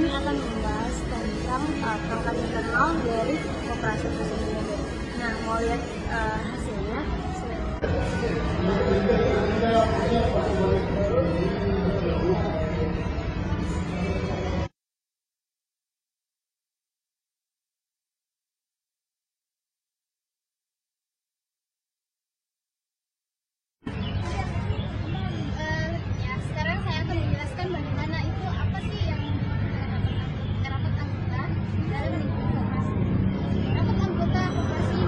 ini akan membahas tentang pangkat internal dari koperasi itu sendiri. Nah, mau lihat hasilnya? Sekarang saya akan menjelaskan bagaimana itu apa sih yang rapat anggota dalam lingkungan koperasi. Rapat anggota koperasi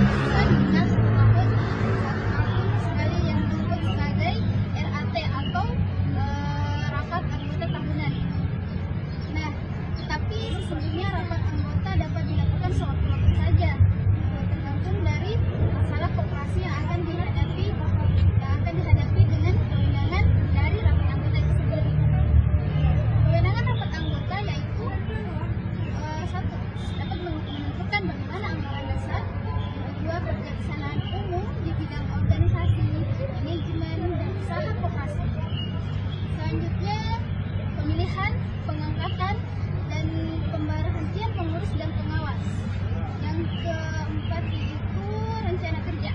sesuai dengan tahun sekali yang disebut sebagai RAT atau rapat anggota tahunan. Nah, tetapi sesungguhnya rapat anggota dapat dilakukan sewaktu-waktu saja, tergantung dari masalah koperasi yang akan dihadapi dengan kewenangan dari rapat anggota itu sendiri. Kewenangan rapat anggota yaitu satu, dapat menentukan bagaimana anggaran dasar, kedua, kebijaksanaan umum di bidang organisasi, manajemen, dan usaha koperasi. Selanjutnya, pemilihan, pengangkatan, dan pemberhentian pengurus dan pengawas. Yang keempat itu rencana kerja,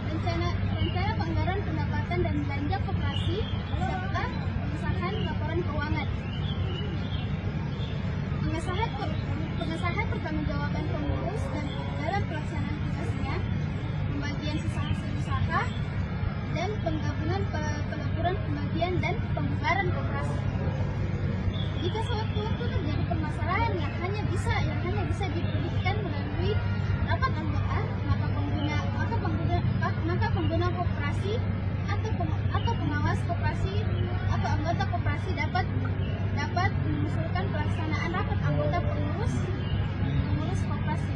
rencana anggaran pendapatan dan belanja koperasi, serta pengesahan laporan keuangan. Pengesahan pertanggungjawaban pengurus dan dalam pelaksanaan tugasnya, pembagian sisa hasil usaha, dan penggabungan pelaporan pembagian dan pembubaran koperasi. Jika sewaktu-waktu terjadi permasalahan yang hanya bisa dipulihkan melalui rapat anggota, maka pengguna koperasi atau pengawas koperasi atau anggota koperasi dapat mengusulkan pelaksanaan rapat anggota pengurus koperasi.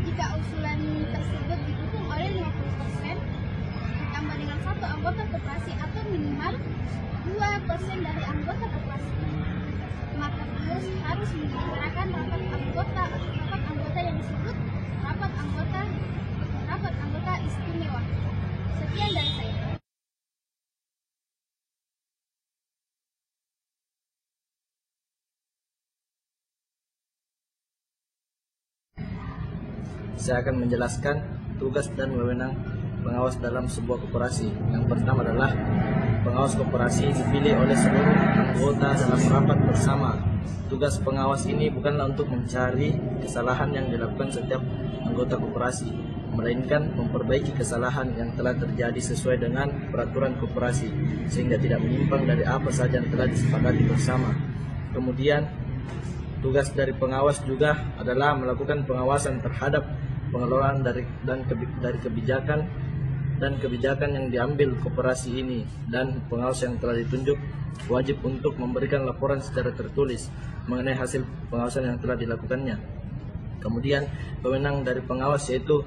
Jika usulan tersebut didukung oleh 50% ditambah dengan satu anggota koperasi atau minimal 2% dari anggota koperasi, maka pengurus harus menyelenggarakan rapat anggota yang disebut rapat anggota istimewa. Sekian dari saya. Saya akan menjelaskan tugas dan wewenang pengawas dalam sebuah koperasi. Yang pertama adalah pengawas koperasi dipilih oleh seluruh anggota dalam rapat bersama. Tugas pengawas ini bukanlah untuk mencari kesalahan yang dilakukan setiap anggota koperasi, melainkan memperbaiki kesalahan yang telah terjadi sesuai dengan peraturan koperasi, sehingga tidak menyimpang dari apa saja yang telah disepakati bersama. Kemudian, tugas dari pengawas juga adalah melakukan pengawasan terhadap pengelolaan dari kebijakan yang diambil koperasi ini, dan pengawas yang telah ditunjuk wajib untuk memberikan laporan secara tertulis mengenai hasil pengawasan yang telah dilakukannya. Kemudian, wewenang dari pengawas yaitu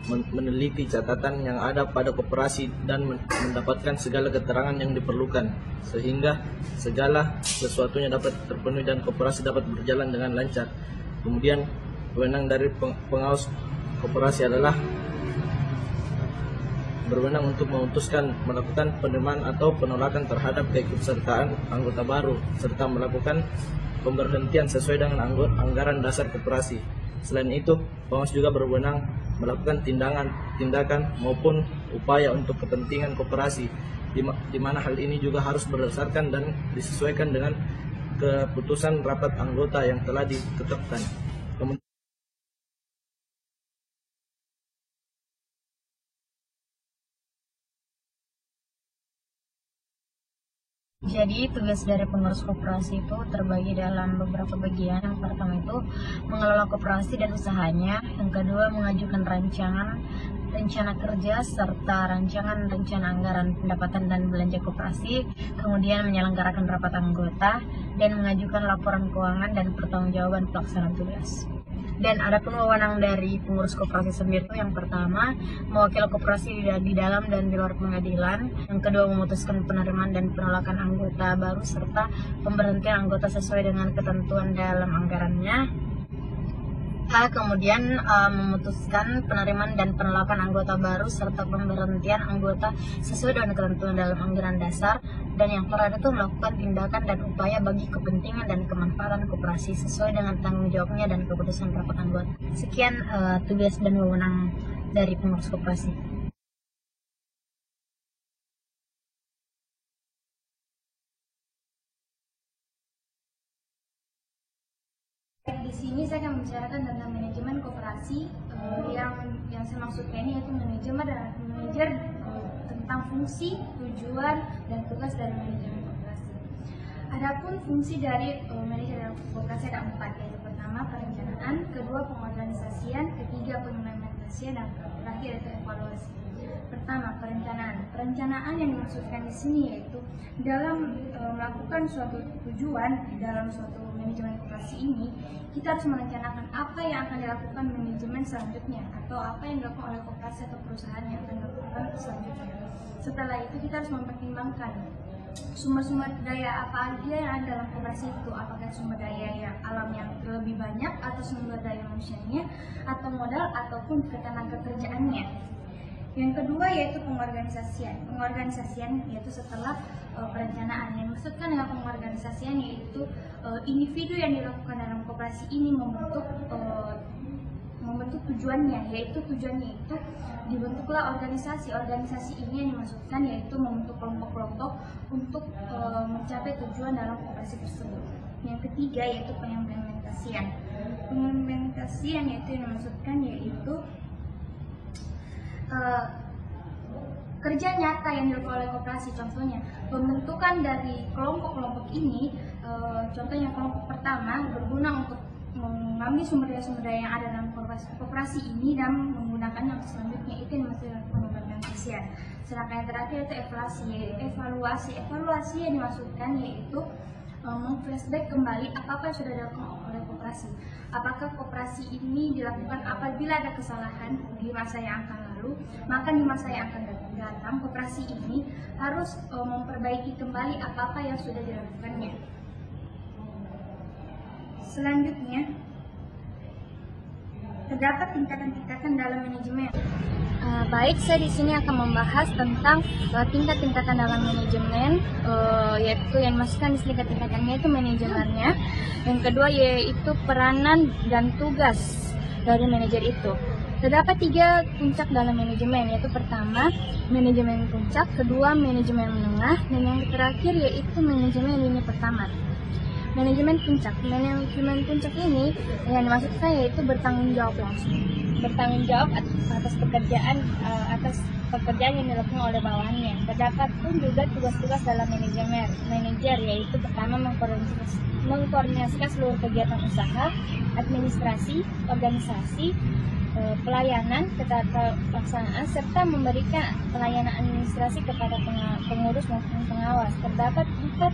meneliti catatan yang ada pada koperasi dan mendapatkan segala keterangan yang diperlukan, sehingga segala sesuatunya dapat terpenuhi dan koperasi dapat berjalan dengan lancar. Kemudian, wewenang dari pengawas koperasi adalah berwenang untuk memutuskan melakukan penerimaan atau penolakan terhadap keikutsertaan anggota baru, serta melakukan pemberhentian sesuai dengan anggaran dasar koperasi. Selain itu, pengawas juga berwenang melakukan tindakan maupun upaya untuk kepentingan koperasi, di mana hal ini juga harus berdasarkan dan disesuaikan dengan keputusan rapat anggota yang telah ditetapkan. Jadi tugas dari pengurus koperasi itu terbagi dalam beberapa bagian. Yang pertama itu mengelola koperasi dan usahanya. Yang kedua mengajukan rencana kerja serta rencana anggaran pendapatan dan belanja koperasi. Kemudian menyelenggarakan rapat anggota dan mengajukan laporan keuangan dan pertanggungjawaban pelaksanaan tugas. Dan ada pun wewenang dari pengurus koperasi sendiri itu yang pertama mewakili koperasi di dalam dan di luar pengadilan, yang kedua memutuskan penerimaan dan penolakan anggota baru serta pemberhentian anggota sesuai dengan ketentuan dalam anggarannya, Kemudian memutuskan penerimaan dan penolakan anggota baru serta pemberhentian anggota sesuai dengan ketentuan dalam anggaran dasar, dan yang terakhir itu melakukan tindakan dan upaya bagi kepentingan dan kemanfaatan koperasi sesuai dengan tanggung jawabnya dan keputusan rapat anggota. Sekian tugas dan wewenang dari pengurus koperasi. Di sini saya akan membicarakan tentang manajemen koperasi. Yang saya maksudkan ini yaitu manajemen dan manajer tentang fungsi, tujuan, dan tugas dari manajemen koperasi. Adapun fungsi dari manajemen koperasi ada 4, yaitu pertama perencanaan, kedua pengorganisasian, ketiga pengimplementasian, dan terakhir yaitu evaluasi. Pertama, perencanaan. Perencanaan yang dimaksudkan di sini yaitu dalam melakukan suatu tujuan di dalam suatu manajemen koperasi ini, kita harus merencanakan apa yang akan dilakukan manajemen selanjutnya atau apa yang dilakukan oleh koperasi atau perusahaan yang akan dilakukan selanjutnya. Setelah itu kita harus mempertimbangkan sumber-sumber daya apa aja yang ada dalam koperasi itu, apakah sumber daya yang alam yang lebih banyak atau sumber daya manusianya atau modal ataupun ketenaga kerjaannya. Yang kedua yaitu pengorganisasian. Pengorganisasian yaitu setelah perencanaan. Yang maksudkan dengan pengorganisasian yaitu individu yang dilakukan dalam koperasi ini membentuk tujuannya, yaitu tujuannya itu dibentuklah organisasi. Organisasi ini yang dimaksudkan yaitu membentuk kelompok-kelompok untuk mencapai tujuan dalam koperasi tersebut. Yang ketiga yaitu pengimplementasian. Pengimplementasian yaitu yang dimaksudkan yaitu kerja nyata yang dilakukan oleh koperasi. Contohnya pembentukan dari kelompok-kelompok ini, contohnya kelompok pertama berguna untuk mengambil sumber daya yang ada dalam koperasi ini dan menggunakannya untuk selanjutnya, itu yang dimaksud pengimplementasian. Sedangkan yang terakhir itu evaluasi yang dimaksudkan yaitu meng-flashback kembali apa-apa yang sudah dilakukan oleh koperasi. Apakah koperasi ini dilakukan apabila ada kesalahan di masa yang akan lalu, maka di masa yang akan datang koperasi ini harus memperbaiki kembali apa-apa yang sudah dilakukannya. Selanjutnya, terdapat tingkatan-tingkatan dalam manajemen. Baik, saya di sini akan membahas tentang tingkat-tingkatan dalam manajemen, yaitu yang dimaksudkan di sini tingkatannya itu manajemennya. Yang kedua yaitu peranan dan tugas dari manajer itu. Terdapat 3 puncak dalam manajemen, yaitu pertama manajemen puncak, kedua manajemen menengah, dan yang terakhir yaitu manajemen lini pertama. Manajemen puncak ini yang dimaksudkan yaitu bertanggung jawab langsung, bertanggung jawab atas pekerjaan yang dilakukan oleh bawahannya. Terdapat pun juga tugas-tugas dalam manajer, yaitu pertama mengkoordinasikan seluruh kegiatan usaha, administrasi, organisasi, pelayanan, ketata pelaksanaan, serta memberikan pelayanan administrasi kepada pengurus maupun pengawas. Terdapat 4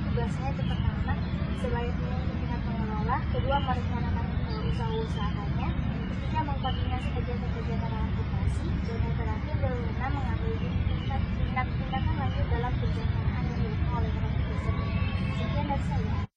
tugasnya. Itu pertama sebagai pimpinan pengelola, kedua merencanakan usaha-usahanya, ketiga mengkoordinasi kegiatan-kegiatan dalam koperasi, dan yang terakhir berwenang mengambil tindakan lanjut dalam perencanaan yang dilakukan oleh koperasi tersebut. Sekian dari saya.